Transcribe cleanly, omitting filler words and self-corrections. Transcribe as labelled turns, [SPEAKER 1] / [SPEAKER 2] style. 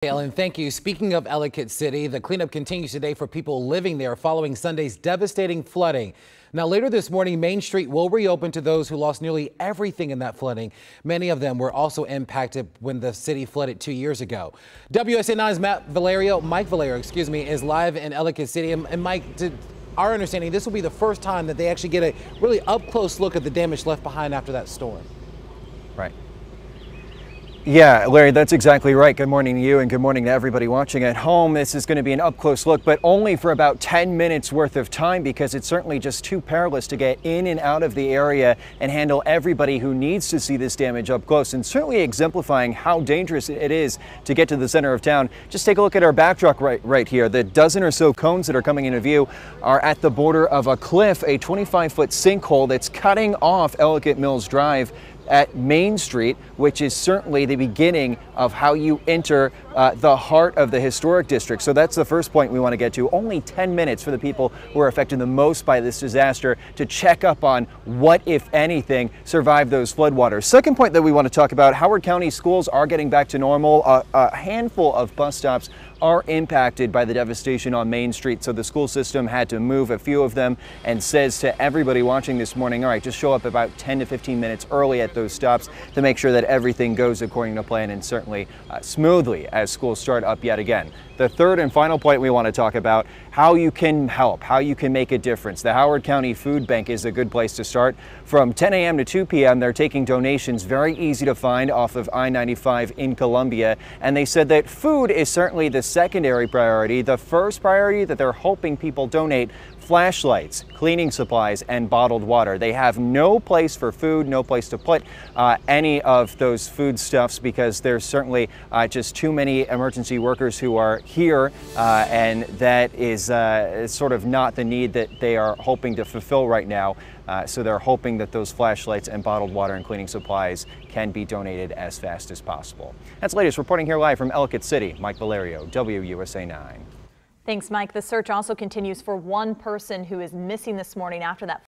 [SPEAKER 1] Ellen, thank you. Speaking of Ellicott City, the cleanup continues today for people living there following Sunday's devastating flooding. Now, later this morning, Main Street will reopen to those who lost nearly everything in that flooding. Many of them were also impacted when the city flooded 2 years ago. WSA 9's Mike Valerio, is live in Ellicott City. And Mike, to our understanding, this will be the first time that they actually get a really up-close look at the damage left behind after that storm.
[SPEAKER 2] Right. Yeah, Larry, that's exactly right. Good morning to you and good morning to everybody watching at home. This is going to be an up-close look, but only for about 10 minutes worth of time because it's certainly just too perilous to get in and out of the area and handle everybody who needs to see this damage up close, and certainly exemplifying how dangerous it is to get to the center of town. Just take a look at our backdrop right here. The dozen or so cones that are coming into view are at the border of a cliff, a 25-foot sinkhole that's cutting off Ellicott Mills Drive at Main Street, which is certainly the beginning of how you enter the heart of the historic district. So that's the first point we want to get to. Only 10 minutes for the people who are affected the most by this disaster to check up on what, if anything, survived those floodwaters. Second point that we want to talk about, Howard County schools are getting back to normal. A handful of bus stops are impacted by the devastation on Main Street, so the school system had to move a few of them and says to everybody watching this morning, all right, just show up about 10 to 15 minutes early at those stops to make sure that everything goes according to plan and certainly smoothly as schools start up yet again. The third and final point we want to talk about, how you can help, how you can make a difference. The Howard County Food Bank is a good place to start. From 10 a.m. to 2 p.m. they're taking donations, very easy to find off of I-95 in Columbia, and they said that food is certainly the secondary priority. The first priority that they're hoping people donate: flashlights, cleaning supplies, and bottled water. They have no place for food, no place to put any of those foodstuffs because there's certainly just too many emergency workers who are here, and that is sort of not the need that they are hoping to fulfill right now. So they're hoping that those flashlights and bottled water and cleaning supplies can be donated as fast as possible. That's the latest. Reporting here live from Ellicott City, Mike Valerio, WUSA 9.
[SPEAKER 3] Thanks, Mike. The search also continues for one person who is missing this morning after that